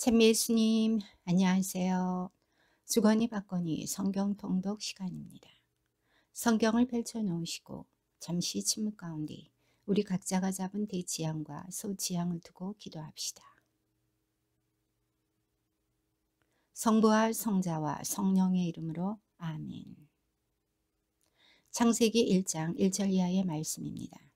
찬미 예수님, 안녕하세요. 주거니 받거니 성경 통독 시간입니다. 성경을 펼쳐 놓으시고 잠시 침묵 가운데 우리 각자가 잡은 대지향과 소지향을 두고 기도합시다. 성부와 성자와 성령의 이름으로 아멘. 창세기 1장 1절 이하의 말씀입니다.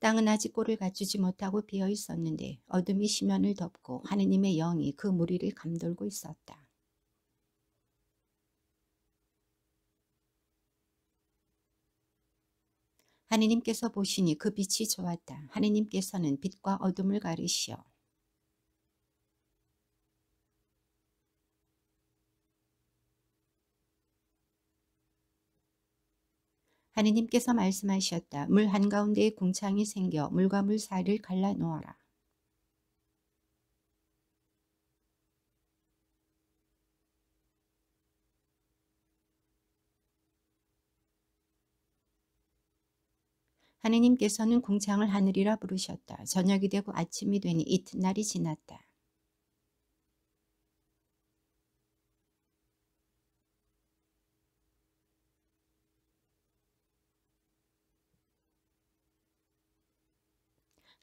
땅은 아직 꼴을 갖추지 못하고 비어 있었는데 어둠이 시면을 덮고 하느님의 영이 그 무리를 감돌고 있었다. 하느님께서 보시니 그 빛이 좋았다. 하느님께서는 빛과 어둠을 가르시어 하느님께서 말씀하셨다. 물 한가운데에 궁창이 생겨 물과 물 사이를 갈라 놓아라. 하느님께서는 궁창을 하늘이라 부르셨다. 저녁이 되고 아침이 되니 이튿날이 지났다.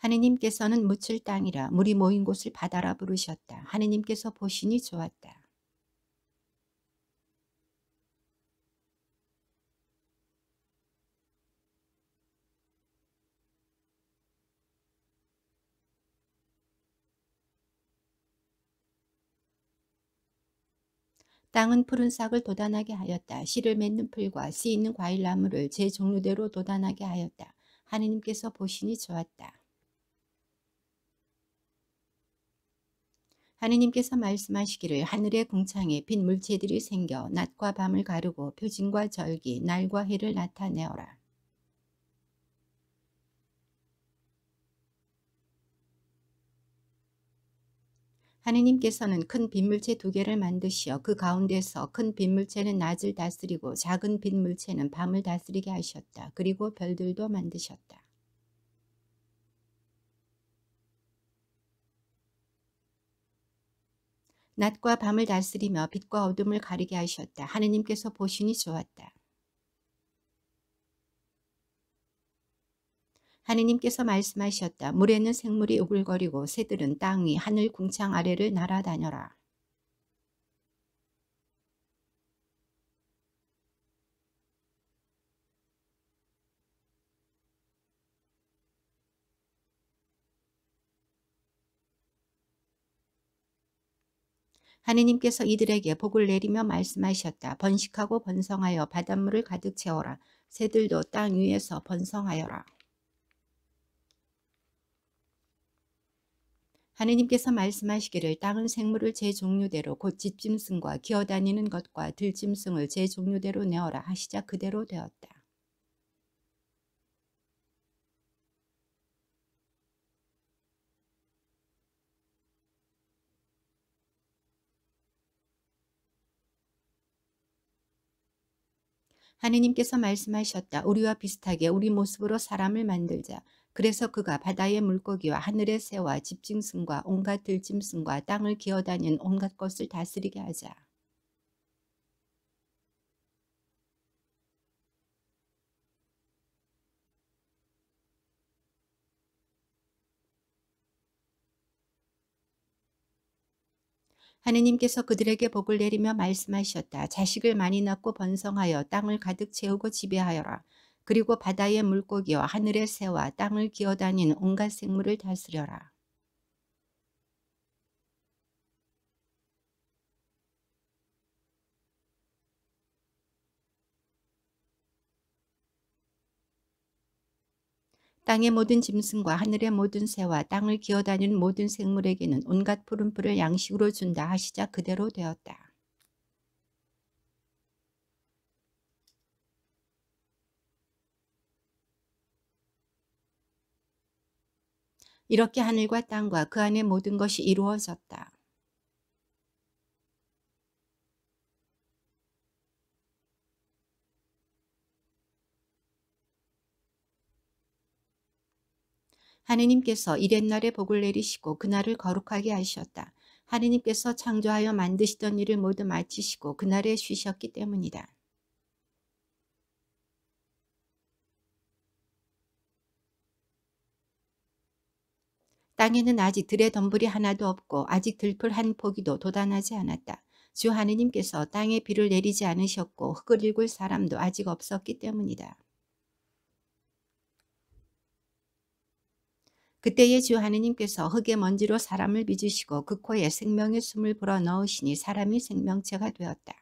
하느님께서는 묻힐 땅이라 물이 모인 곳을 바다라 부르셨다. 하느님께서 보시니 좋았다. 땅은 푸른 싹을 돋아나게 하였다. 씨를 맺는 풀과 씨 있는 과일나무를 제 종류대로 돋아나게 하였다. 하느님께서 보시니 좋았다. 하느님께서 말씀하시기를 하늘의 궁창에 빈 물체들이 생겨 낮과 밤을 가르고 표징과 절기, 날과 해를 나타내어라. 하느님께서는 큰 빈물체 2개를 만드시어 그 가운데서 큰 빈물체는 낮을 다스리고 작은 빈물체는 밤을 다스리게 하셨다. 그리고 별들도 만드셨다. 낮과 밤을 다스리며 빛과 어둠을 가리게 하셨다. 하느님께서 보시니 좋았다. 하느님께서 말씀하셨다. 물에는 생물이 우글거리고 새들은 땅 위 하늘 궁창 아래를 날아다녀라. 하느님께서 이들에게 복을 내리며 말씀하셨다. 번식하고 번성하여 바닷물을 가득 채워라. 새들도 땅 위에서 번성하여라. 하느님께서 말씀하시기를 땅은 생물을 제 종류대로 곧 집짐승과 기어다니는 것과 들짐승을 제 종류대로 내어라 하시자 그대로 되었다. 하느님께서 말씀하셨다. 우리와 비슷하게 우리 모습으로 사람을 만들자. 그래서 그가 바다의 물고기와 하늘의 새와 집짐승과 온갖 들짐승과 땅을 기어다니는 온갖 것을 다스리게 하자. 하느님께서 그들에게 복을 내리며 말씀하셨다. 자식을 많이 낳고 번성하여 땅을 가득 채우고 지배하여라. 그리고 바다의 물고기와 하늘의 새와 땅을 기어다니는 온갖 생물을 다스려라. 땅의 모든 짐승과 하늘의 모든 새와 땅을 기어다니는 모든 생물에게는 온갖 푸른 풀을 양식으로 준다 하시자 그대로 되었다. 이렇게 하늘과 땅과 그 안의 모든 것이 이루어졌다. 하느님께서 이렛날에 복을 내리시고 그날을 거룩하게 하셨다. 하느님께서 창조하여 만드시던 일을 모두 마치시고 그날에 쉬셨기 때문이다. 땅에는 아직 들의 덤불이 하나도 없고 아직 들풀 한 포기도 돋아나지 않았다. 주 하느님께서 땅에 비를 내리지 않으셨고 흙을 일굴 사람도 아직 없었기 때문이다. 그때에 주 하느님께서 흙의 먼지로 사람을 빚으시고 그 코에 생명의 숨을 불어넣으시니 사람이 생명체가 되었다.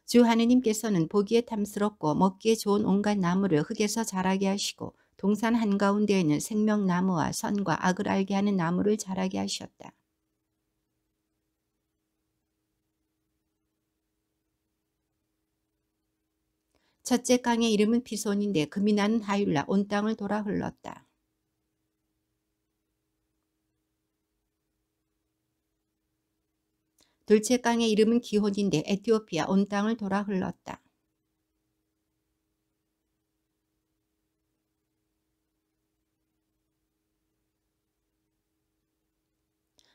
주 하느님께서는 보기에 탐스럽고 먹기에 좋은 온갖 나무를 흙에서 자라게 하시고 동산 한가운데에는 생명나무와 선과 악을 알게 하는 나무를 자라게 하셨다. 첫째 강의 이름은 피손인데 금이 나는 하율라 온 땅을 돌아 흘렀다. 둘째 강의 이름은 기혼인데 에티오피아 온 땅을 돌아 흘렀다.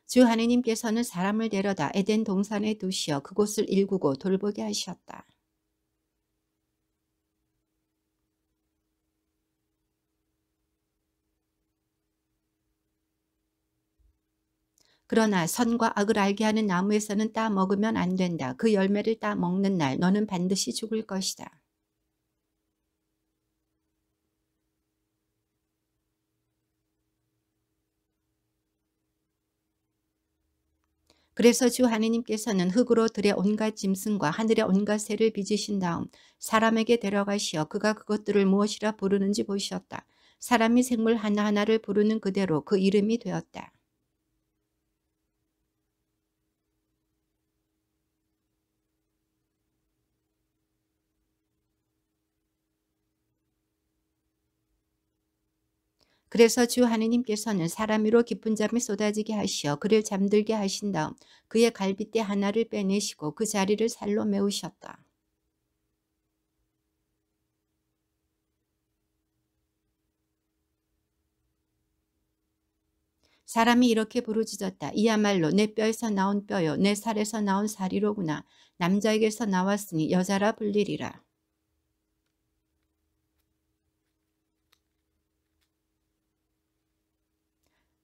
주 하느님께서는 사람을 데려다 에덴 동산에 두시어 그곳을 일구고 돌보게 하셨다. 그러나 선과 악을 알게 하는 나무에서는 따 먹으면 안 된다. 그 열매를 따 먹는 날 너는 반드시 죽을 것이다. 그래서 주 하느님께서는 흙으로 들의 온갖 짐승과 하늘의 온갖 새를 빚으신 다음 사람에게 데려가시어 그가 그것들을 무엇이라 부르는지 보셨다. 사람이 생물 하나하나를 부르는 그대로 그 이름이 되었다. 그래서 주 하느님께서는 사람 위로 깊은 잠이 쏟아지게 하시어 그를 잠들게 하신 다음 그의 갈빗대 하나를 빼내시고 그 자리를 살로 메우셨다. 사람이 이렇게 부르짖었다. 이야말로 내 뼈에서 나온 뼈요 내 살에서 나온 살이로구나. 남자에게서 나왔으니 여자라 불리리라.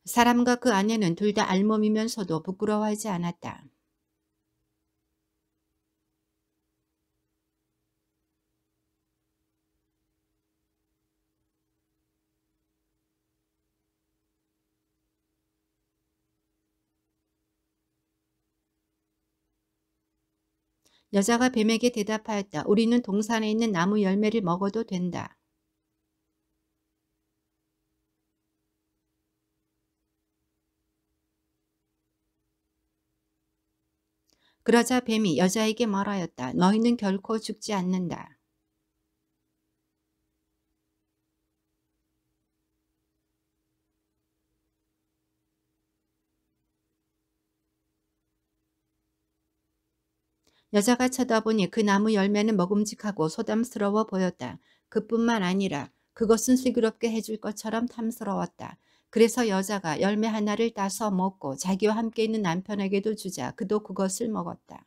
사람과 그 아내는 둘 다 알몸이면서도 부끄러워하지 않았다. 여자가 뱀에게 대답하였다. 우리는 동산에 있는 나무 열매를 먹어도 된다. 그러자 뱀이 여자에게 말하였다. 너희는 결코 죽지 않는다. 여자가 쳐다보니 그 나무 열매는 먹음직하고 소담스러워 보였다. 그뿐만 아니라 그것은 슬기롭게 해줄 것처럼 탐스러웠다. 그래서 여자가 열매 하나를 따서 먹고 자기와 함께 있는 남편에게도 주자 그도 그것을 먹었다.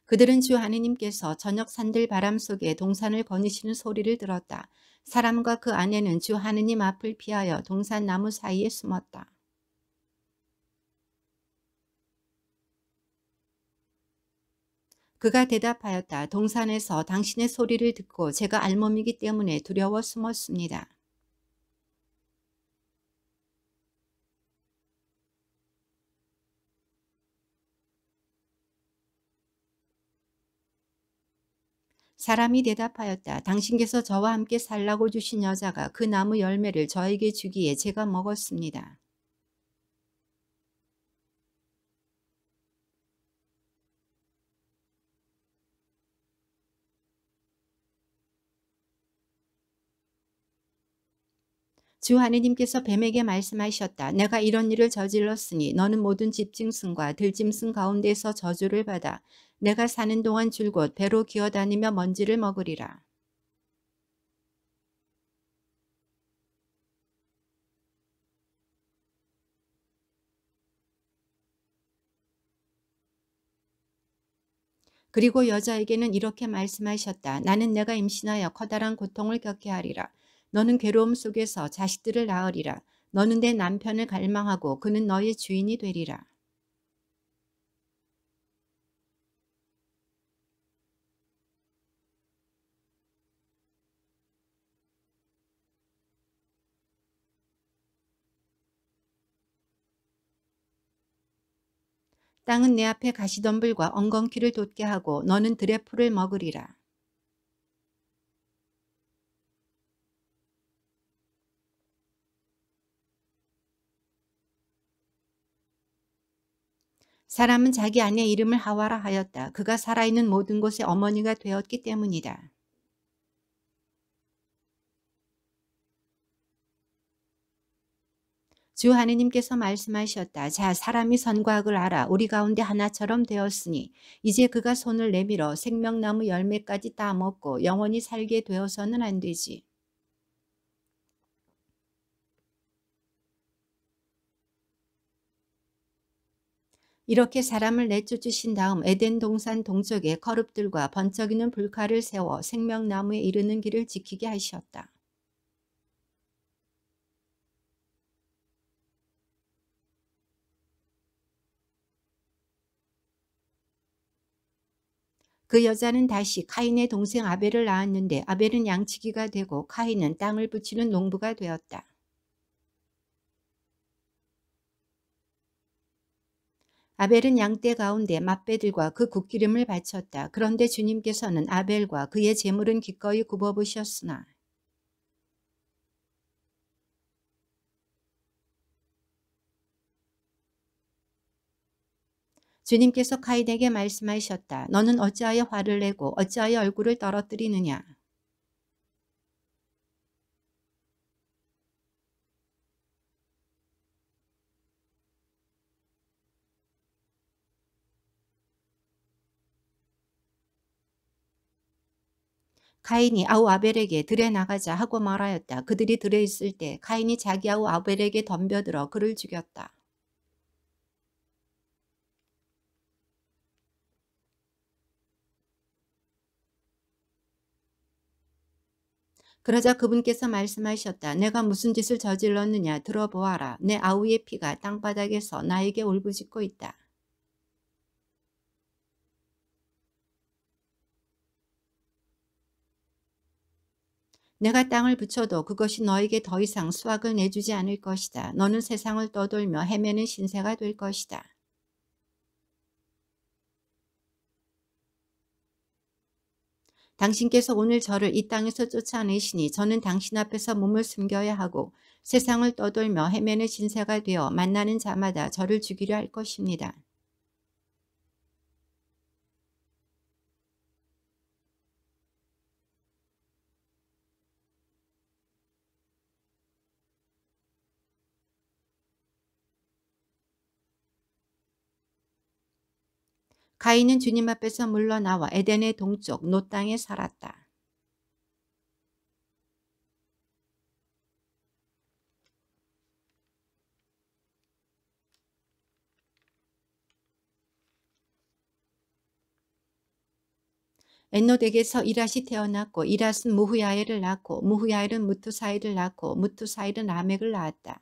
그들은 주 하느님께서 저녁 산들 바람 속에 동산을 거니시는 소리를 들었다. 사람과 그 아내는 주 하느님 앞을 피하여 동산 나무 사이에 숨었다. 그가 대답하였다. 동산에서 당신의 소리를 듣고 제가 알몸이기 때문에 두려워 숨었습니다. 사람이 대답하였다. 당신께서 저와 함께 살라고 주신 여자가 그 나무 열매를 저에게 주기에 제가 먹었습니다. 주 하느님께서 뱀에게 말씀하셨다. 내가 이런 일을 저질렀으니 너는 모든 집짐승과 들짐승 가운데서 저주를 받아 내가 사는 동안 줄곧 배로 기어다니며 먼지를 먹으리라. 그리고 여자에게는 이렇게 말씀하셨다. 나는 내가 임신하여 커다란 고통을 겪게 하리라. 너는 괴로움 속에서 자식들을 낳으리라. 너는 내 남편을 갈망하고 그는 너의 주인이 되리라. 땅은 내 앞에 가시덤불과 엉겅퀴를 돋게 하고 너는 들의 풀을 먹으리라. 사람은 자기 아내 이름을 하와라 하였다. 그가 살아있는 모든 곳의 어머니가 되었기 때문이다. 주 하느님께서 말씀하셨다. 자, 사람이 선과 악을 알아 우리 가운데 하나처럼 되었으니 이제 그가 손을 내밀어 생명나무 열매까지 따먹고 영원히 살게 되어서는 안 되지. 이렇게 사람을 내쫓으신 다음 에덴 동산 동쪽에 거룹들과 번쩍이는 불칼을 세워 생명나무에 이르는 길을 지키게 하셨다. 그 여자는 다시 카인의 동생 아벨을 낳았는데 아벨은 양치기가 되고 카인은 땅을 붙이는 농부가 되었다. 아벨은 양떼 가운데 맛배들과 그 굿기름을 바쳤다. 그런데 주님께서는 아벨과 그의 제물은 기꺼이 굽어보셨으나 주님께서 카인에게 말씀하셨다. 너는 어찌하여 화를 내고 어찌하여 얼굴을 떨어뜨리느냐. 카인이 아우 아벨에게 들에 나가자 하고 말하였다. 그들이 들에 있을 때 카인이 자기 아우 아벨에게 덤벼들어 그를 죽였다. 그러자 그분께서 말씀하셨다. 내가 무슨 짓을 저질렀느냐 들어보아라. 내 아우의 피가 땅바닥에서 나에게 울부짖고 있다. 내가 땅을 붙여도 그것이 너에게 더 이상 수확을 내주지 않을 것이다. 너는 세상을 떠돌며 헤매는 신세가 될 것이다. 당신께서 오늘 저를 이 땅에서 쫓아내시니 저는 당신 앞에서 몸을 숨겨야 하고 세상을 떠돌며 헤매는 신세가 되어 만나는 자마다 저를 죽이려 할 것입니다. 가인은 주님 앞에서 물러나와 에덴의 동쪽 노 땅에 살았다. 엔노덱에서 이랏이 태어났고 이랏은 무후야엘을 낳고 무후야엘은 무투사일을 낳고 무투사일은 라멕을 낳았다.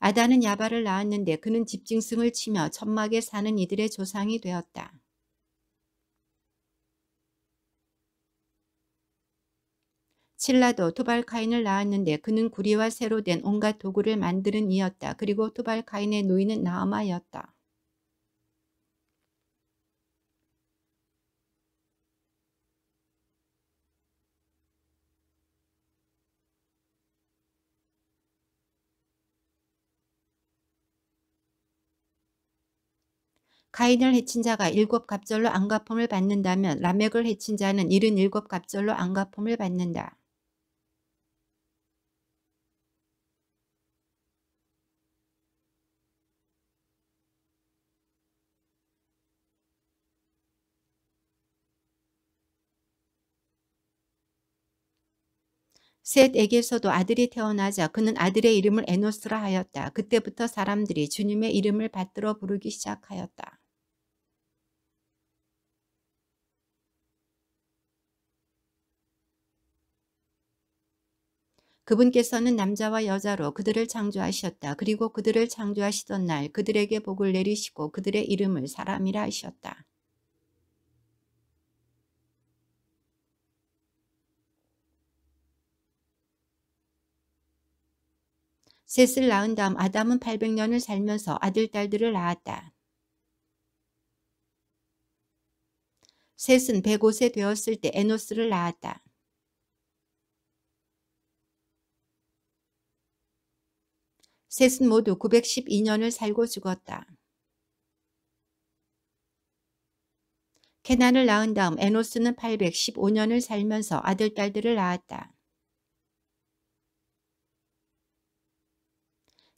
아다는 야발을 낳았는데 그는 집짐승을 치며 천막에 사는 이들의 조상이 되었다. 칠라도 투발카인을 낳았는데 그는 구리와 쇠로 된 온갖 도구를 만드는 이였다. 그리고 투발카인의 누이는 나아마였다. 가인을 해친 자가 7갑절로 안갚음을 받는다면 라멕을 해친 자는 77갑절로 안갚음을 받는다. 셋에게서도 아들이 태어나자 그는 아들의 이름을 에노스라 하였다. 그때부터 사람들이 주님의 이름을 받들어 부르기 시작하였다. 그분께서는 남자와 여자로 그들을 창조하셨다. 그리고 그들을 창조하시던 날 그들에게 복을 내리시고 그들의 이름을 사람이라 하셨다. 셋을 낳은 다음 아담은 800년을 살면서 아들, 딸들을 낳았다. 셋은 105세 되었을 때 에노스를 낳았다. 셋은 모두 912년을 살고 죽었다. 케난을 낳은 다음 에노스는 815년을 살면서 아들, 딸들을 낳았다.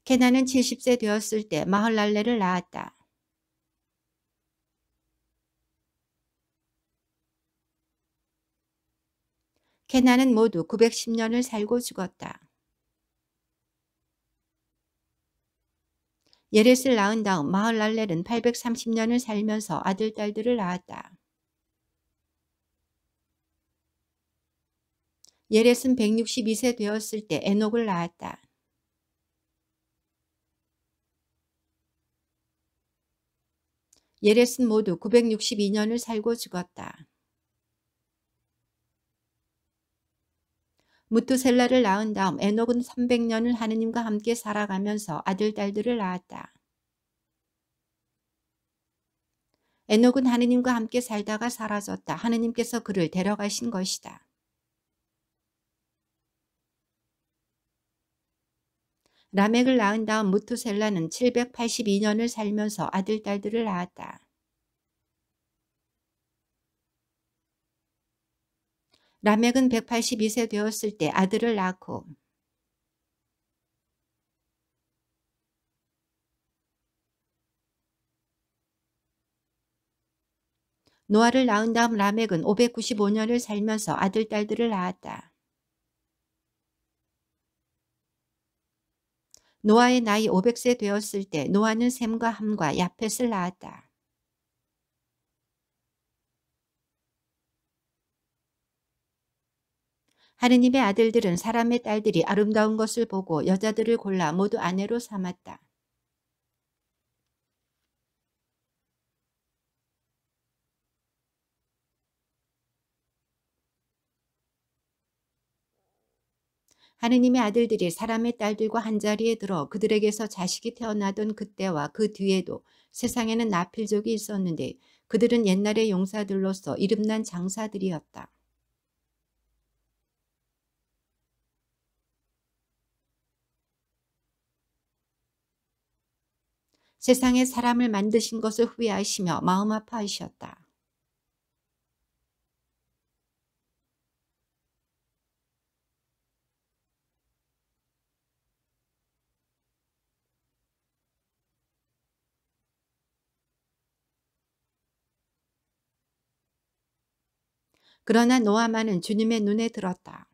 케난은 70세 되었을 때 마헐랄레를 낳았다. 케난은 모두 910년을 살고 죽었다. 예렛을 낳은 다음 마헐랄렐은 830년을 살면서 아들, 딸들을 낳았다. 예렛은 162세 되었을 때 에녹을 낳았다. 예렛은 모두 962년을 살고 죽었다. 무투셀라를 낳은 다음 에녹은 300년을 하느님과 함께 살아가면서 아들, 딸들을 낳았다. 에녹은 하느님과 함께 살다가 사라졌다. 하느님께서 그를 데려가신 것이다. 라멕을 낳은 다음 무투셀라는 782년을 살면서 아들, 딸들을 낳았다. 라멕은 182세 되었을 때 아들을 낳고 노아를 낳은 다음 라멕은 595년을 살면서 아들, 딸들을 낳았다. 노아의 나이 500세 되었을 때 노아는 셈과 함과 야펫을 낳았다. 하느님의 아들들은 사람의 딸들이 아름다운 것을 보고 여자들을 골라 모두 아내로 삼았다. 하느님의 아들들이 사람의 딸들과 한자리에 들어 그들에게서 자식이 태어나던 그때와 그 뒤에도 세상에는 나필족이 있었는데 그들은 옛날의 용사들로서 이름난 장사들이었다. 세상에 사람을 만드신 것을 후회하시며 마음 아파하셨다. 그러나 노아만은 주님의 눈에 들었다.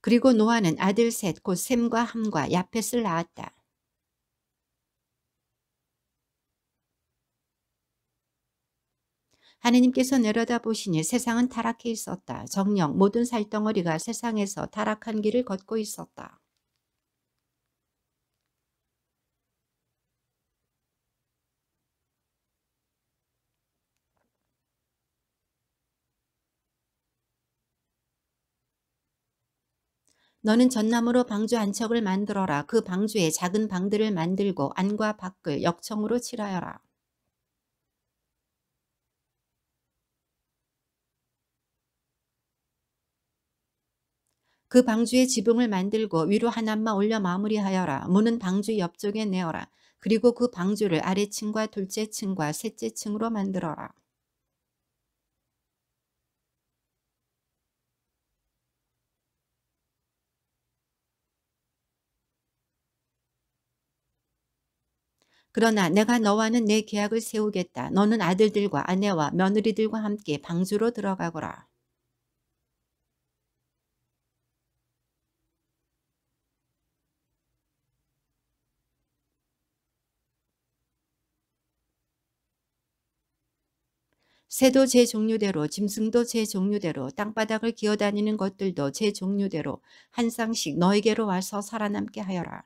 그리고 노아는 아들 셋 곧 셈과 함과 야펫을 낳았다. 하느님께서 내려다보시니 세상은 타락해 있었다. 정녕 모든 살덩어리가 세상에서 타락한 길을 걷고 있었다. 너는 전나무로 방주 한 척을 만들어라. 그 방주에 작은 방들을 만들고 안과 밖을 역청으로 칠하여라. 그 방주의 지붕을 만들고 위로 하나만 올려 마무리하여라. 문은 방주 옆쪽에 내어라. 그리고 그 방주를 아래층과 둘째 층과 셋째 층으로 만들어라. 그러나 내가 너와는 내 계약을 세우겠다. 너는 아들들과 아내와 며느리들과 함께 방주로 들어가거라. 새도 제 종류대로, 짐승도 제 종류대로, 땅바닥을 기어다니는 것들도 제 종류대로 한 쌍씩 너에게로 와서 살아남게 하여라.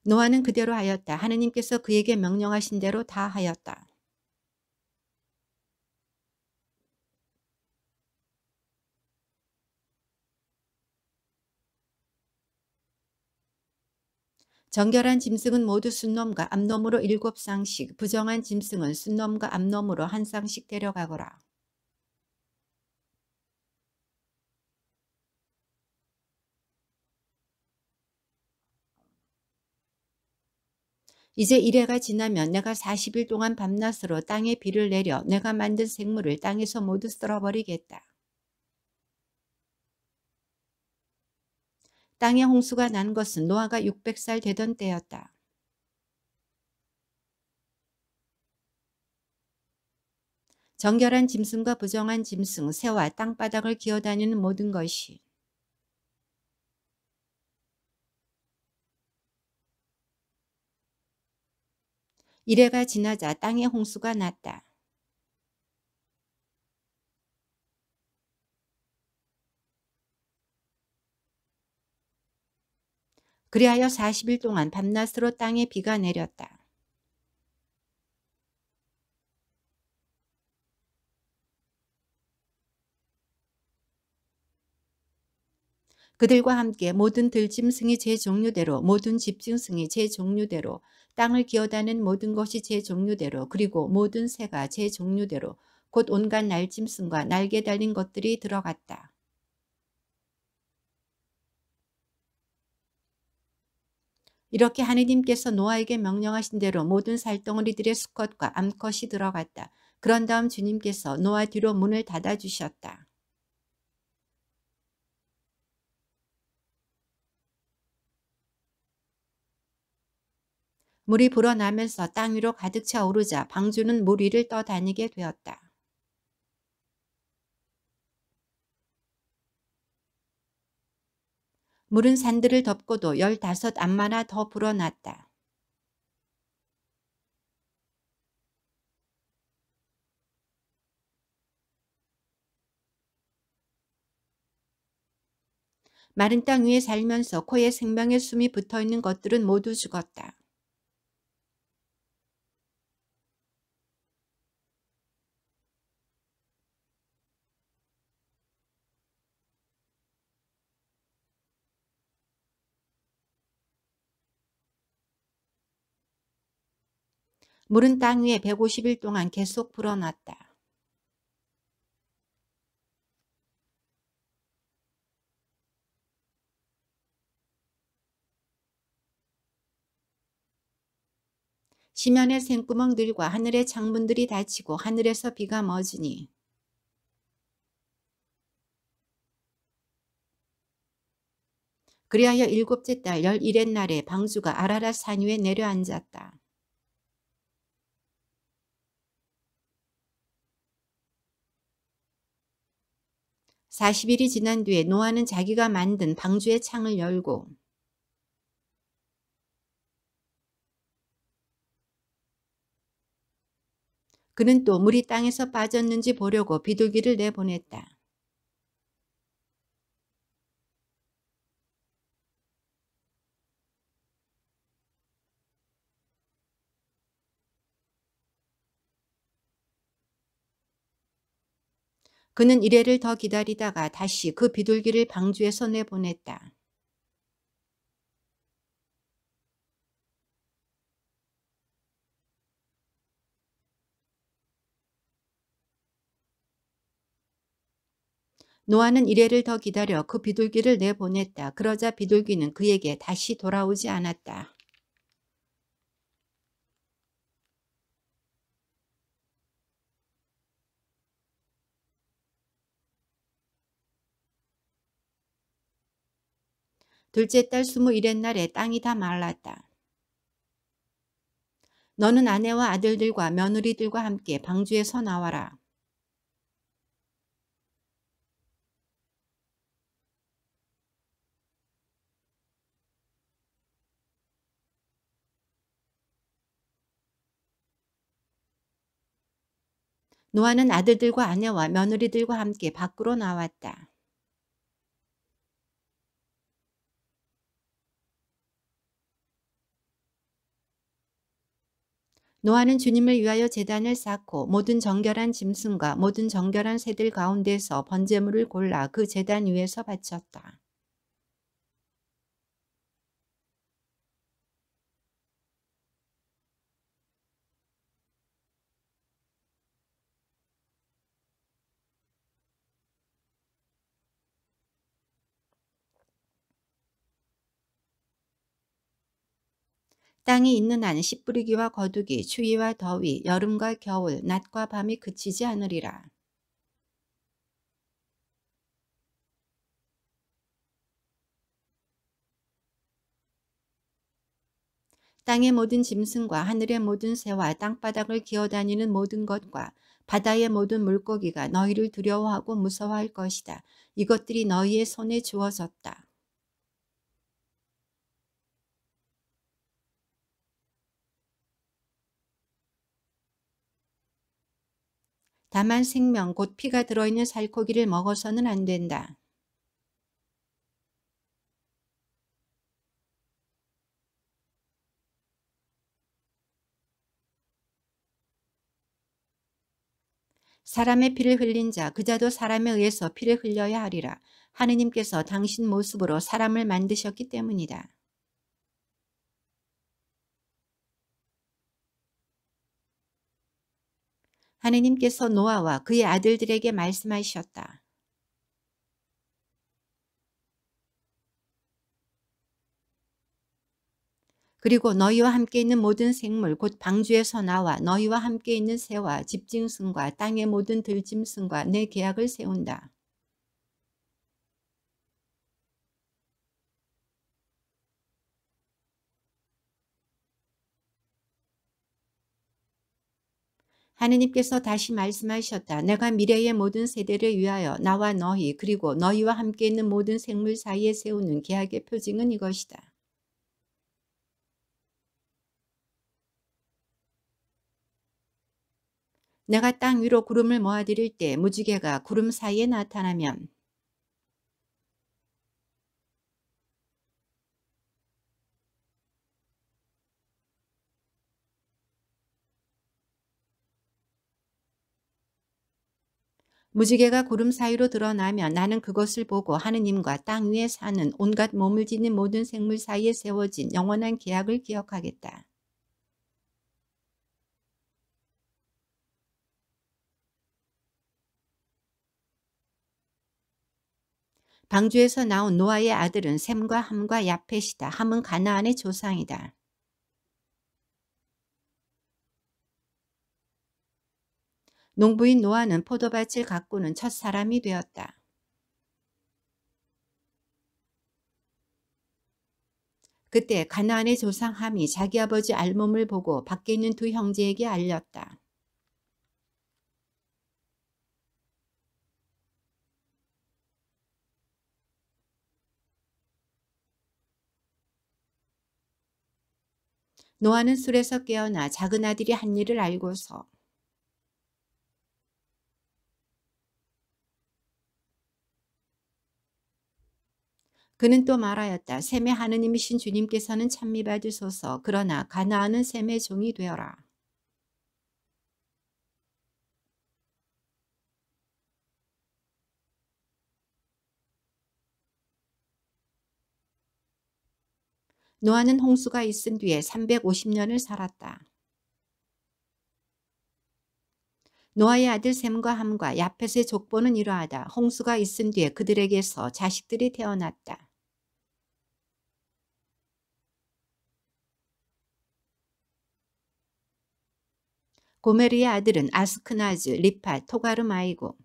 노아는 그대로 하였다. 하느님께서 그에게 명령하신 대로 다 하였다. 정결한 짐승은 모두 순놈과 암놈으로 7쌍씩, 부정한 짐승은 순놈과 암놈으로 한 쌍씩 데려가거라. 이제 이래가 지나면 내가 40일 동안 밤낮으로 땅에 비를 내려 내가 만든 생물을 땅에서 모두 쓸어버리겠다. 땅에 홍수가 난 것은 노아가 600살 되던 때였다. 정결한 짐승과 부정한 짐승, 새와 땅바닥을 기어다니는 모든 것이 이래가 지나자 땅에 홍수가 났다. 그리하여 40일 동안 밤낮으로 땅에 비가 내렸다. 그들과 함께 모든 들짐승이 제 종류대로, 모든 집짐승이 제 종류대로, 땅을 기어다니는 모든 것이 제 종류대로, 그리고 모든 새가 제 종류대로, 곧 온갖 날짐승과 날개 달린 것들이 들어갔다. 이렇게 하느님께서 노아에게 명령하신 대로 모든 살덩어리들의 수컷과 암컷이 들어갔다. 그런 다음 주님께서 노아 뒤로 문을 닫아주셨다. 물이 불어나면서 땅 위로 가득 차 오르자 방주는 물 위를 떠다니게 되었다. 물은 산들을 덮고도 15암마나 더 불어났다. 마른 땅 위에 살면서 코에 생명의 숨이 붙어있는 것들은 모두 죽었다. 물은 땅 위에 150일 동안 계속 불어났다. 시면의 샘구멍들과 하늘의 창문들이 닫히고 하늘에서 비가 멎으니 그리하여 7째 달 11의 날에 방주가 아라랏 산 위에 내려앉았다. (40일이) 지난 뒤에 노아는 자기가 만든 방주의 창을 열고 그는 또 물이 땅에서 빠졌는지 보려고 비둘기를 내보냈다. 그는 이래를 더 기다리다가 다시 그 비둘기를 방주에서 내보냈다. 노아는 이래를 더 기다려 그 비둘기를 내보냈다. 그러자 비둘기는 그에게 다시 돌아오지 않았다. 둘째 달 21날에 땅이 다 말랐다. 너는 아내와 아들들과 며느리들과 함께 방주에서 나와라. 노아는 아들들과 아내와 며느리들과 함께 밖으로 나왔다. 노아는 주님을 위하여 제단을 쌓고 모든 정결한 짐승과 모든 정결한 새들 가운데서 번제물을 골라 그 제단 위에서 바쳤다. 땅이 있는 한 씨 뿌리기와 거두기, 추위와 더위, 여름과 겨울, 낮과 밤이 그치지 않으리라. 땅의 모든 짐승과 하늘의 모든 새와 땅바닥을 기어다니는 모든 것과 바다의 모든 물고기가 너희를 두려워하고 무서워할 것이다. 이것들이 너희의 손에 주어졌다. 다만 생명 곧 피가 들어있는 살코기를 먹어서는 안 된다. 사람의 피를 흘린 자 그자도 사람에 의해서 피를 흘려야 하리라. 하느님께서 당신 모습으로 사람을 만드셨기 때문이다. 하느님께서 노아와 그의 아들들에게 말씀하셨다. 그리고 너희와 함께 있는 모든 생물 곧 방주에서 나와 너희와 함께 있는 새와 집짐승과 땅의 모든 들짐승과 내 계약을 세운다. 하느님께서 다시 말씀하셨다. 내가 미래의 모든 세대를 위하여 나와 너희 그리고 너희와 함께 있는 모든 생물 사이에 세우는 계약의 표징은 이것이다. 내가 땅 위로 구름을 모아드릴 때 무지개가 구름 사이에 나타나면 무지개가 구름 사이로 드러나면 나는 그것을 보고 하느님과 땅 위에 사는 온갖 몸을 지닌 모든 생물 사이에 세워진 영원한 계약을 기억하겠다. 방주에서 나온 노아의 아들은 셈과 함과 야펫이다. 함은 가나안의 조상이다. 농부인 노아는 포도밭을 가꾸는 첫 사람이 되었다. 그때 가나안의 조상 함이 자기 아버지 알몸을 보고 밖에 있는 두 형제에게 알렸다. 노아는 술에서 깨어나 작은 아들이 한 일을 알고서 그는 또 말하였다. 셈의 하느님이신 주님께서는 찬미 받으소서. 그러나 가나안은 셈의 종이 되어라. 노아는 홍수가 있은 뒤에 350년을 살았다. 노아의 아들 셈과 함과 야펫의 족보는 이러하다. 홍수가 있은 뒤에 그들에게서 자식들이 태어났다. 고메르의 아들은 아스크나즈, 리파, 토가르마이고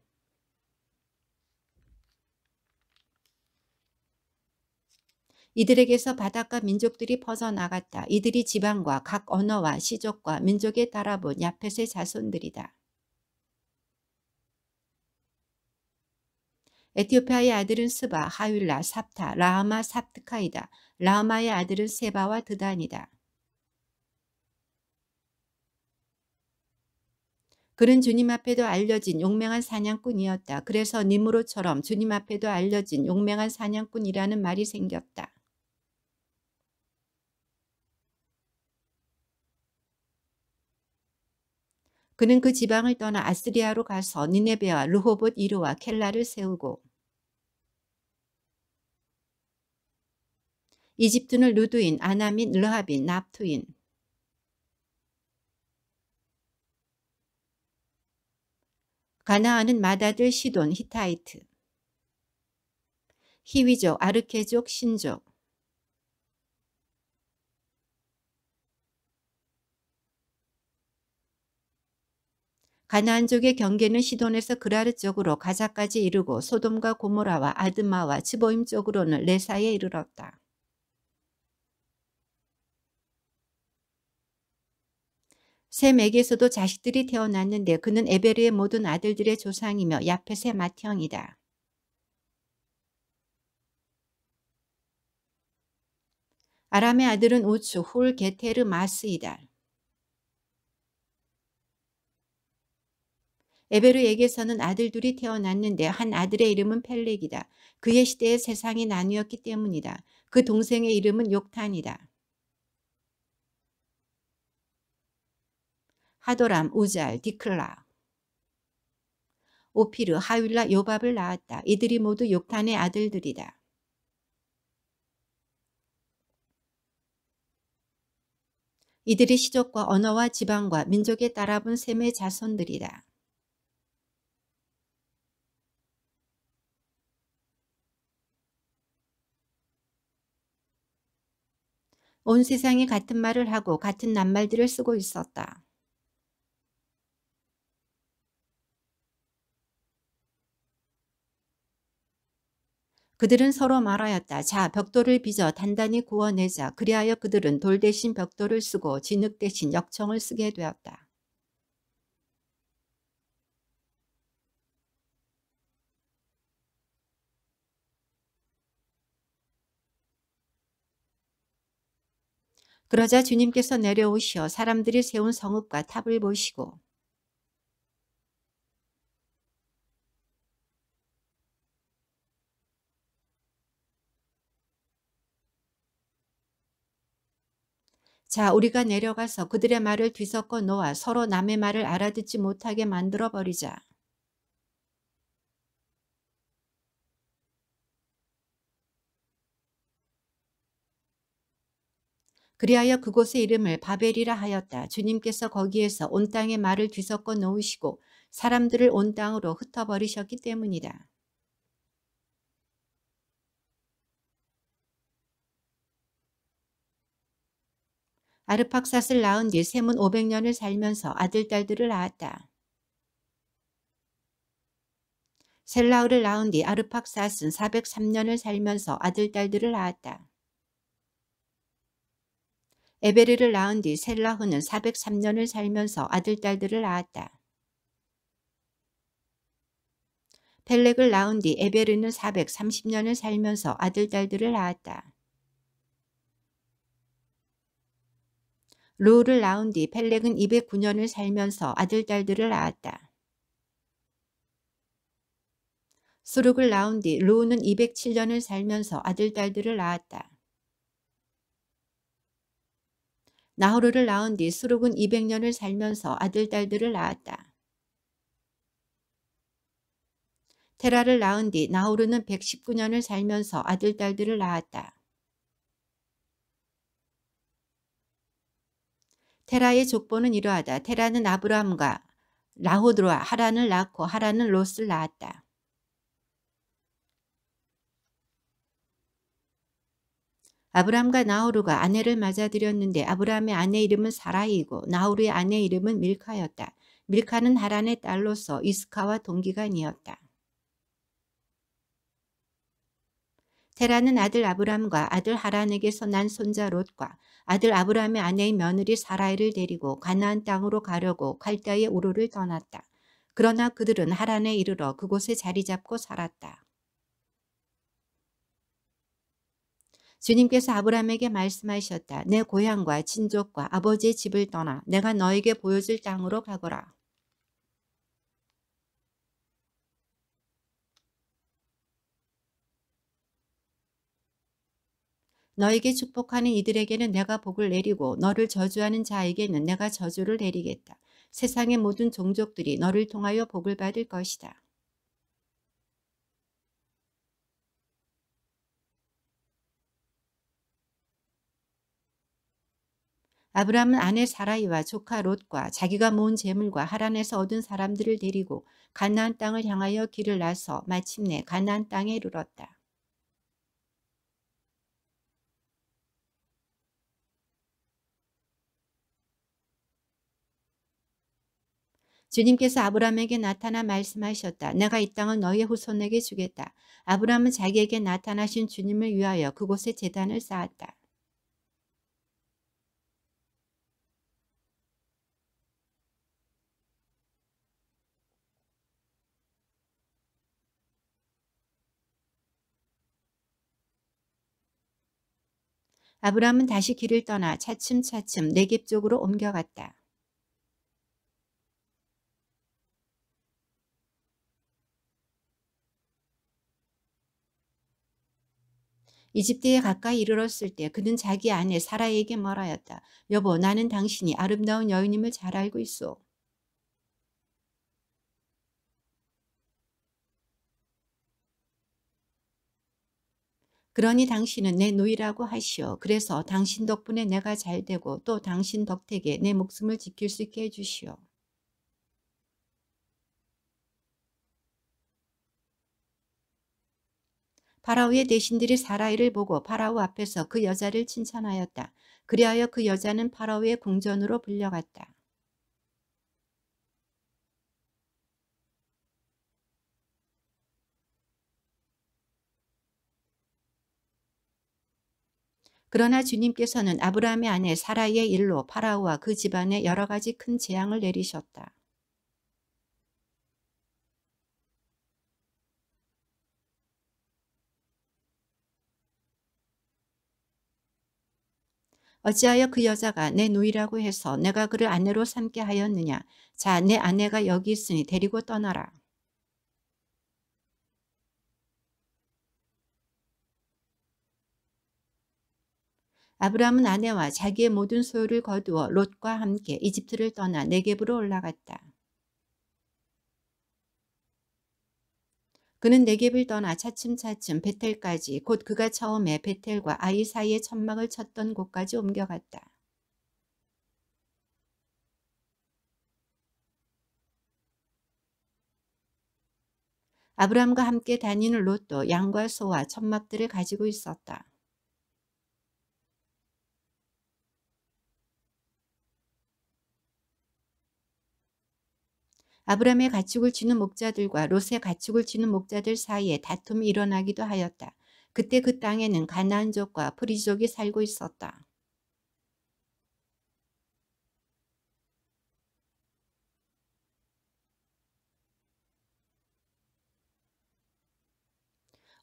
이들에게서 바닷가 민족들이 퍼져나갔다. 이들이 지방과 각 언어와 시족과 민족에 따라본 야펫의 자손들이다. 에티오피아의 아들은 스바, 하윌라, 삽타, 라하마, 삽트카이다. 라하마의 아들은 세바와 드단이다. 그는 주님 앞에도 알려진 용맹한 사냥꾼이었다. 그래서 니므롯처럼 주님 앞에도 알려진 용맹한 사냥꾼이라는 말이 생겼다. 그는 그 지방을 떠나 아스리아로 가서 니네베와 르호봇 이르와 켈라를 세우고 이집트는 루두인, 아나민, 르하빈, 납투인, 가나안은 마다들, 시돈, 히타이트, 히위족, 아르케족, 신족, 가나안족의 경계는 시돈에서 그라르 쪽으로 가자까지 이르고 소돔과 고모라와 아드마와 츠보임 쪽으로는 레사에 이르렀다. 셈에게서도 자식들이 태어났는데 그는 에베르의 모든 아들들의 조상이며 야펫의 맏형이다. 아람의 아들은 우츠, 훌, 게테르, 마스이다. 에베르에게서는 아들 둘이 태어났는데 한 아들의 이름은 펠렉이다. 그의 시대에 세상이 나뉘었기 때문이다. 그 동생의 이름은 욕탄이다. 하도람, 우잘, 디클라, 오피르, 하윌라, 요밥을 낳았다. 이들이 모두 욕탄의 아들들이다. 이들이 시족과 언어와 지방과 민족에 따라본 셈의 자손들이다. 온 세상이 같은 말을 하고 같은 낱말들을 쓰고 있었다. 그들은 서로 말하였다. 자, 벽돌을 빚어 단단히 구워내자. 그리하여 그들은 돌 대신 벽돌을 쓰고 진흙 대신 역청을 쓰게 되었다. 그러자 주님께서 내려오시어 사람들이 세운 성읍과 탑을 보시고 자, 우리가 내려가서 그들의 말을 뒤섞어 놓아 서로 남의 말을 알아듣지 못하게 만들어 버리자. 그리하여 그곳의 이름을 바벨이라 하였다. 주님께서 거기에서 온 땅의 말을 뒤섞어 놓으시고 사람들을 온 땅으로 흩어버리셨기 때문이다. 아르팍삿을 낳은 뒤 셈은 500년을 살면서 아들, 딸들을 낳았다. 셀라우를 낳은 뒤 아르팍삿은 403년을 살면서 아들, 딸들을 낳았다. 에베르를 낳은 뒤 셀라흐는 403년을 살면서 아들, 딸들을 낳았다. 펠렉을 낳은 뒤 에베르는 430년을 살면서 아들, 딸들을 낳았다. 루를 낳은 뒤 펠렉은 209년을 살면서 아들, 딸들을 낳았다. 수룩을 낳은 뒤 루는 207년을 살면서 아들, 딸들을 낳았다. 나호르를 낳은 뒤 수룩은 200년을 살면서 아들, 딸들을 낳았다. 테라를 낳은 뒤 나호르는 119년을 살면서 아들, 딸들을 낳았다. 테라의 족보는 이러하다. 테라는 아브람과 라호드와 하란을 낳고 하란은 롯을 낳았다. 아브람과 나호루가 아내를 맞아들였는데 아브람의 아내 이름은 사라이고 나호루의 아내 이름은 밀카였다. 밀카는 하란의 딸로서 이스카와 동기간이었다. 테라는 아들 아브람과 아들 하란에게서 난 손자 롯과 아들 아브람의 아내의 며느리 사라이를 데리고 가나안 땅으로 가려고 갈대의 우르를 떠났다. 그러나 그들은 하란에 이르러 그곳에 자리 잡고 살았다. 주님께서 아브람에게 말씀하셨다. 내 고향과 친족과 아버지의 집을 떠나 내가 너에게 보여줄 땅으로 가거라. 너에게 축복하는 이들에게는 내가 복을 내리고 너를 저주하는 자에게는 내가 저주를 내리겠다. 세상의 모든 종족들이 너를 통하여 복을 받을 것이다. 아브람은 아내 사라이와 조카 롯과 자기가 모은 재물과 하란에서 얻은 사람들을 데리고 가나안 땅을 향하여 길을 나서 마침내 가나안 땅에 이르렀다. 주님께서 아브람에게 나타나 말씀하셨다. 내가 이 땅을 너희의 후손에게 주겠다. 아브람은 자기에게 나타나신 주님을 위하여 그곳에 제단을 쌓았다. 아브람은 다시 길을 떠나 차츰차츰 네겝 쪽으로 옮겨갔다. 이집트에 가까이 이르렀을 때 그는 자기 아내 사라에게 말하였다. 여보, 나는 당신이 아름다운 여인임을 잘 알고 있어. 그러니 당신은 내 누이라고 하시오. 그래서 당신 덕분에 내가 잘되고 또 당신 덕택에 내 목숨을 지킬 수 있게 해주시오. 파라오의 대신들이 사라이를 보고 파라오 앞에서 그 여자를 칭찬하였다. 그리하여 그 여자는 파라오의 궁전으로 불려갔다. 그러나 주님께서는 아브라함의 아내 사라이의 일로 파라오와 그 집안에 여러 가지 큰 재앙을 내리셨다. 어찌하여 그 여자가 내 누이라고 해서 내가 그를 아내로 삼게 하였느냐. 자, 내 아내가 여기 있으니 데리고 떠나라. 아브라함은 아내와 자기의 모든 소유를 거두어 롯과 함께 이집트를 떠나 네겝으로 올라갔다. 그는 네겝을 떠나 차츰차츰 베텔까지 곧 그가 처음에 베텔과 아이 사이에 천막을 쳤던 곳까지 옮겨갔다. 아브라함과 함께 다니는 롯도 양과 소와 천막들을 가지고 있었다. 아브라함의 가축을 치는 목자들과 롯의 가축을 치는 목자들 사이에 다툼이 일어나기도 하였다. 그때 그 땅에는 가나안족과 프리족이 살고 있었다.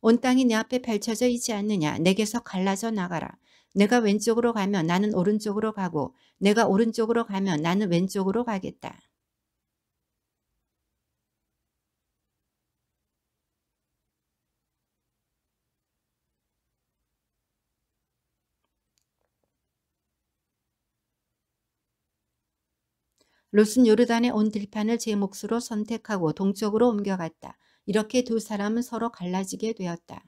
온 땅이 내 앞에 펼쳐져 있지 않느냐. 내게서 갈라져 나가라. 내가 왼쪽으로 가면 나는 오른쪽으로 가고 내가 오른쪽으로 가면 나는 왼쪽으로 가겠다. 롯은 요르단의 온 들판을 제 몫으로 선택하고 동쪽으로 옮겨갔다. 이렇게 두 사람은 서로 갈라지게 되었다.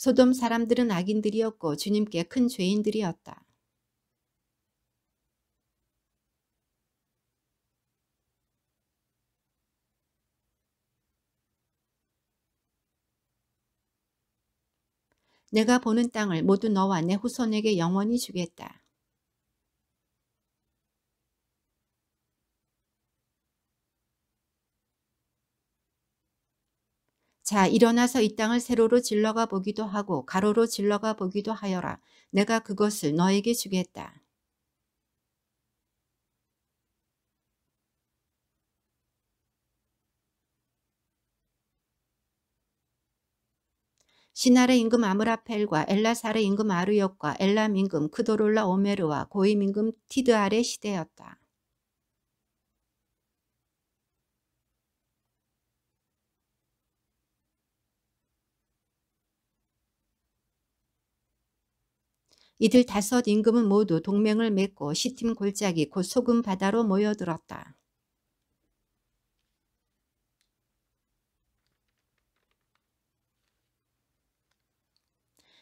소돔 사람들은 악인들이었고 주님께 큰 죄인들이었다. 내가 보는 땅을 모두 너와 내 후손에게 영원히 주겠다. 자, 일어나서 이 땅을 세로로 질러가 보기도 하고 가로로 질러가 보기도 하여라. 내가 그것을 너에게 주겠다. 시날의 임금 아므라펠과 엘라살의 임금 아르욕과 엘람 임금 크도롤라 오메르와 고임 임금 티드알의 시대였다. 이들 다섯 임금은 모두 동맹을 맺고 시팀 골짜기 곧 소금 바다로 모여들었다.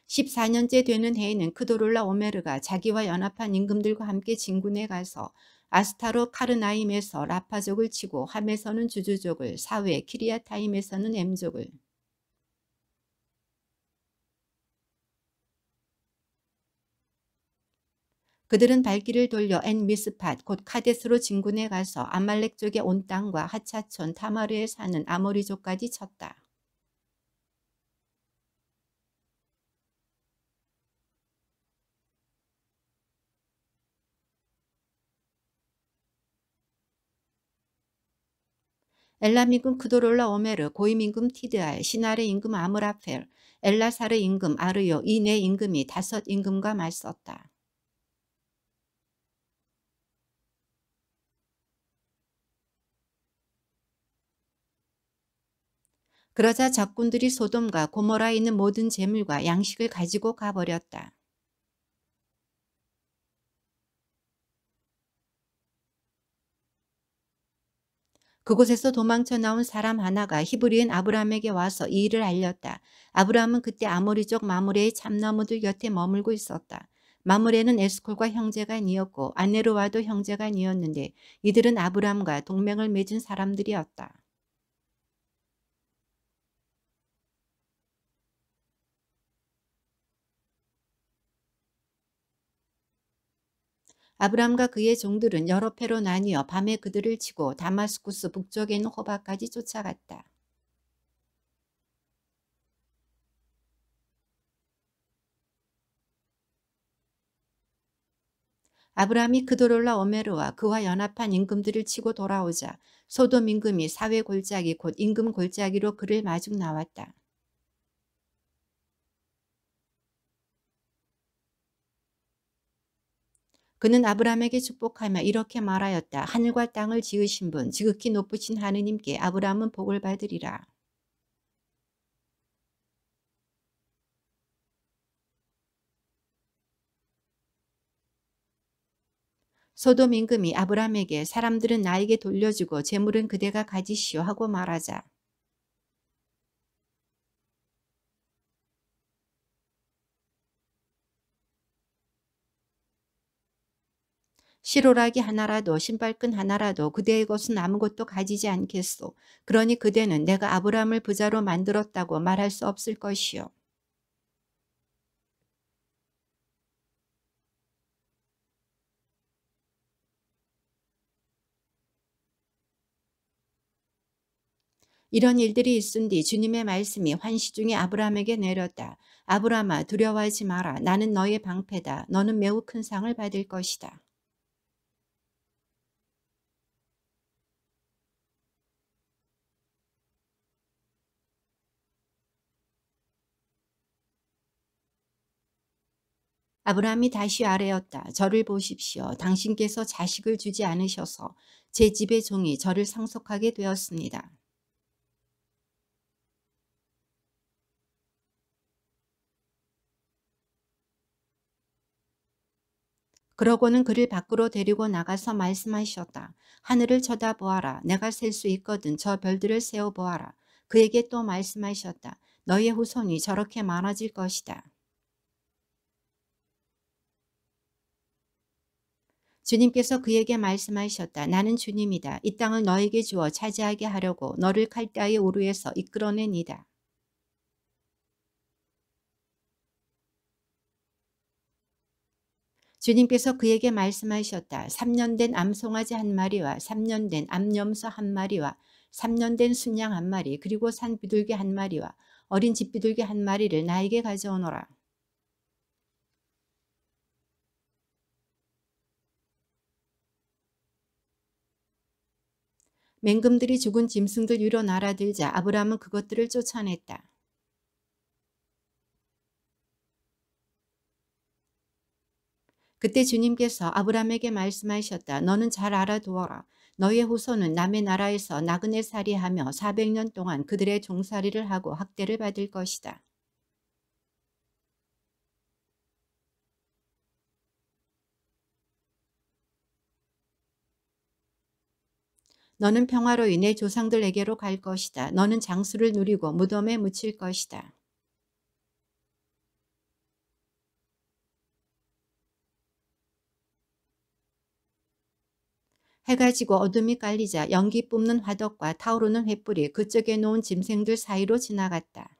(14년째) 되는 해에는 크도롤라 오메르가 자기와 연합한 임금들과 함께 진군에 가서 아스타로 카르나임에서 라파족을 치고 함에서는 주주족을, 사회 키리아타임에서는 엠족을, 그들은 발길을 돌려 엔 미스팟 곧 카데스로 진군해 가서 아말렉 쪽의 온 땅과 하차촌 타마르에 사는 아모리족까지 쳤다. 엘람 임금 크도롤라 오메르, 고임 임금 티드알, 시날의 임금 아므라펠, 엘라살의 임금 아르요 이 네 임금이 다섯 임금과 맞섰다. 그러자 적군들이 소돔과 고모라에 있는 모든 재물과 양식을 가지고 가버렸다. 그곳에서 도망쳐 나온 사람 하나가 히브리인 아브람에게 와서 이 일을 알렸다. 아브람은 그때 아모리족 마므레의 참나무들 곁에 머물고 있었다. 마므레는 에스콜과 형제가 아니었고 아네르와도 형제가 아니었는데 이들은 아브람과 동맹을 맺은 사람들이었다. 아브람과 그의 종들은 여러 패로 나뉘어 밤에 그들을 치고 다마스쿠스 북쪽에 있는 호바까지 쫓아갔다. 아브람이 그도롤라 오메르와 그와 연합한 임금들을 치고 돌아오자 소돔 임금이 사회 골짜기 곧 임금 골짜기로 그를 마중 나왔다. 그는 아브람에게 축복하며 이렇게 말하였다. 하늘과 땅을 지으신 분 지극히 높으신 하느님께 아브람은 복을 받으리라. 소돔 임금이 아브람에게 사람들은 나에게 돌려주고 재물은 그대가 가지시오 하고 말하자 실오라기 하나라도 신발끈 하나라도 그대의 것은 아무것도 가지지 않겠소. 그러니 그대는 내가 아브람을 부자로 만들었다고 말할 수 없을 것이요. 이런 일들이 있은 뒤 주님의 말씀이 환시 중에 아브람에게 내렸다. 아브람아 두려워하지 마라. 나는 너의 방패다. 너는 매우 큰 상을 받을 것이다. 아브라함이 다시 아뢰었다. 저를 보십시오. 당신께서 자식을 주지 않으셔서 제 집의 종이 저를 상속하게 되었습니다. 그러고는 그를 밖으로 데리고 나가서 말씀하셨다. 하늘을 쳐다보아라. 내가 셀 수 있거든 저 별들을 세어보아라. 그에게 또 말씀하셨다. 너희의 후손이 저렇게 많아질 것이다. 주님께서 그에게 말씀하셨다. 나는 주님이다. 이 땅을 너에게 주어 차지하게 하려고 너를 칼다의 우르에서 이끌어내니다. 주님께서 그에게 말씀하셨다. 3년 된 암송아지 한 마리와 3년 된 암염소 한 마리와 3년 된 순양 한 마리 그리고 산 비둘기 한 마리와 어린 집 비둘기 한 마리를 나에게 가져오너라. 맹금들이 죽은 짐승들 위로 날아들자 아브라함은 그것들을 쫓아냈다. 그때 주님께서 아브라함에게 말씀하셨다. 너는 잘 알아두어라. 너의 후손은 남의 나라에서 나그네 살이하며 400년 동안 그들의 종살이를 하고 학대를 받을 것이다. 너는 평화로이 내 조상들에게로 갈 것이다. 너는 장수를 누리고 무덤에 묻힐 것이다. 해가 지고 어둠이 깔리자 연기 뿜는 화덕과 타오르는 횃불이 그쪽에 놓은 짐승들 사이로 지나갔다.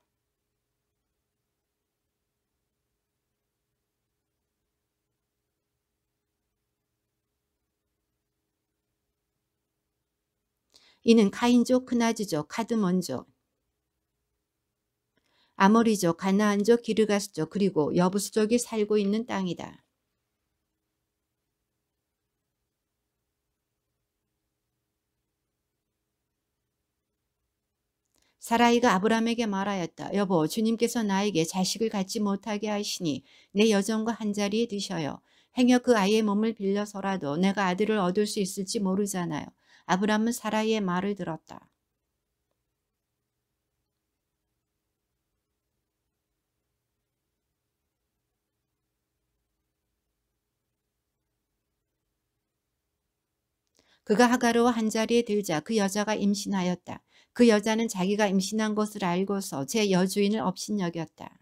이는 카인족, 크나즈족, 카드몬족, 아모리족, 가나안족, 기르가스족 그리고 여부수족이 살고 있는 땅이다. 사라이가 아브라함에게 말하였다. 여보, 주님께서 나에게 자식을 갖지 못하게 하시니 내 여종과 한자리에 드셔요. 행여 그 아이의 몸을 빌려서라도 내가 아들을 얻을 수 있을지 모르잖아요. 아브라함은 사라이의 말을 들었다. 그가 하가르와 한자리에 들자 그 여자가 임신하였다. 그 여자는 자기가 임신한 것을 알고서 제 여주인을 업신여겼다.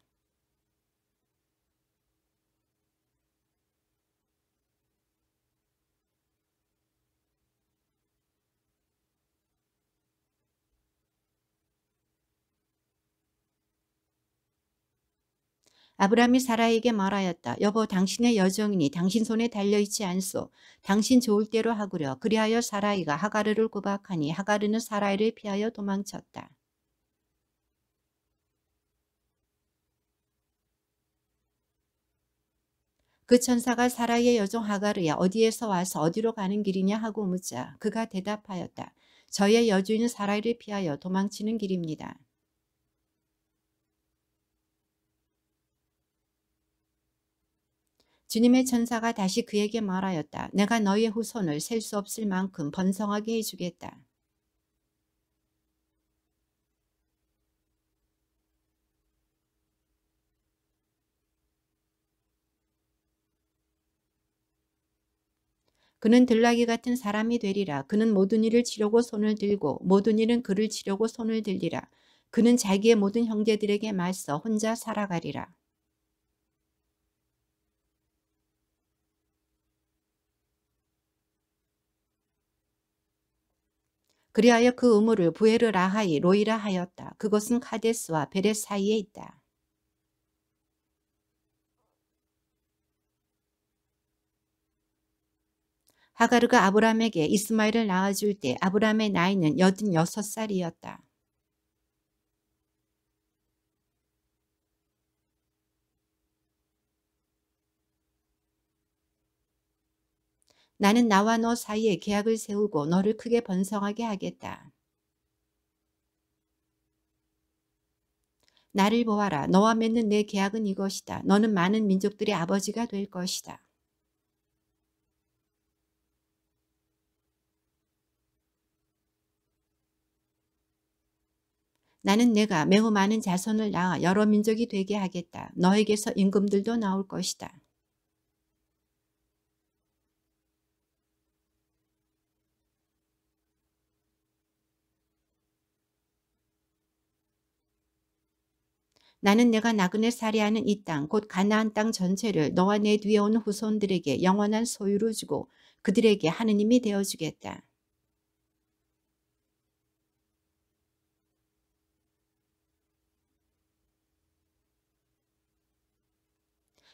아브라함이 사라에게 말하였다. 여보, 당신의 여종이니 당신 손에 달려있지 않소. 당신 좋을 대로 하구려. 그리하여 사라이가 하가르를 구박하니 하가르는 사라이를 피하여 도망쳤다. 그 천사가 사라이의 여종 하가르야 어디에서 와서 어디로 가는 길이냐 하고 묻자 그가 대답하였다. 저의 여주인 사라이를 피하여 도망치는 길입니다. 주님의 천사가 다시 그에게 말하였다. 내가 너의 후손을 셀 수 없을 만큼 번성하게 해주겠다. 그는 들나귀 같은 사람이 되리라. 그는 모든 일을 치려고 손을 들고 모든 일은 그를 치려고 손을 들리라. 그는 자기의 모든 형제들에게 맞서 혼자 살아가리라. 그리하여 그 우물을 부에르 라하이 로이라 하였다. 그것은 카데스와 베렛 사이에 있다. 하가르가 아브람에게 이스마엘을 낳아줄 때 아브람의 나이는 86살이었다. 나는 나와 너 사이에 계약을 세우고 너를 크게 번성하게 하겠다. 나를 보아라. 너와 맺는 내 계약은 이것이다. 너는 많은 민족들의 아버지가 될 것이다. 나는 내가 매우 많은 자손을 낳아 여러 민족이 되게 하겠다. 너에게서 임금들도 나올 것이다. 나는 내가 나그네 살이하는 이 땅 곧 가나안 땅 전체를 너와 내 뒤에 오는 후손들에게 영원한 소유로 주고 그들에게 하느님이 되어 주겠다.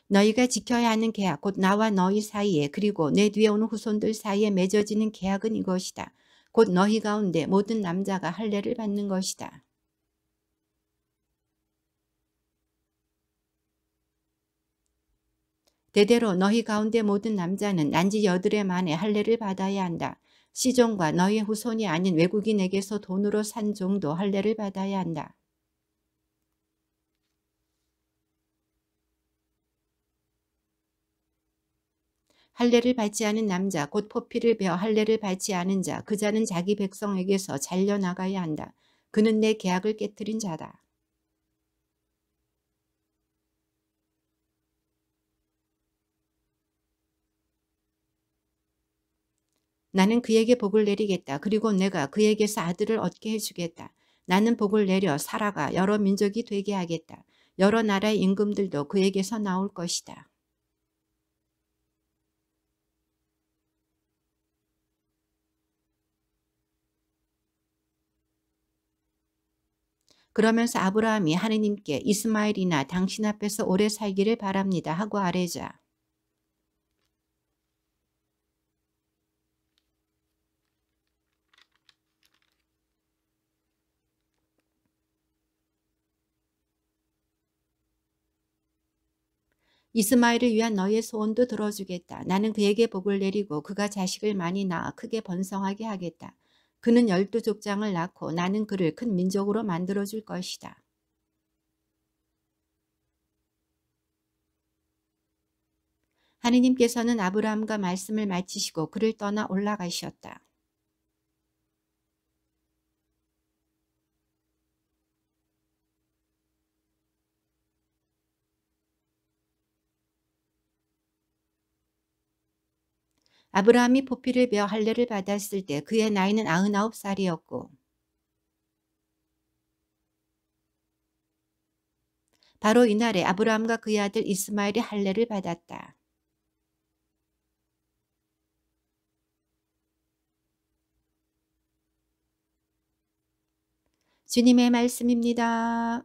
너희가 지켜야 하는 계약 곧 나와 너희 사이에 그리고 내 뒤에 오는 후손들 사이에 맺어지는 계약은 이것이다. 곧 너희 가운데 모든 남자가 할례를 받는 것이다. 대대로 너희 가운데 모든 남자는 난지 8해 만에 할례를 받아야 한다. 시종과 너희의 후손이 아닌 외국인에게서 돈으로 산 종도 할례를 받아야 한다. 할례를 받지 않은 남자 곧 포피를 베어 할례를 받지 않은 자 그 자는 자기 백성에게서 잘려나가야 한다. 그는 내 계약을 깨뜨린 자다. 나는 그에게 복을 내리겠다. 그리고 내가 그에게서 아들을 얻게 해주겠다. 나는 복을 내려 살아가 여러 민족이 되게 하겠다. 여러 나라의 임금들도 그에게서 나올 것이다. 그러면서 아브라함이 하느님께 이스마엘이나 당신 앞에서 오래 살기를 바랍니다 하고 아뢰자. 이스마엘을 위한 너의 소원도 들어주겠다. 나는 그에게 복을 내리고 그가 자식을 많이 낳아 크게 번성하게 하겠다. 그는 12족장을 낳고 나는 그를 큰 민족으로 만들어줄 것이다. 하느님께서는 아브라함과 말씀을 마치시고 그를 떠나 올라가셨다. 아브라함이 포피를 베어 할례를 받았을 때 그의 나이는 99살이었고 바로 이날에 아브라함과 그의 아들 이스마엘이 할례를 받았다. 주님의 말씀입니다.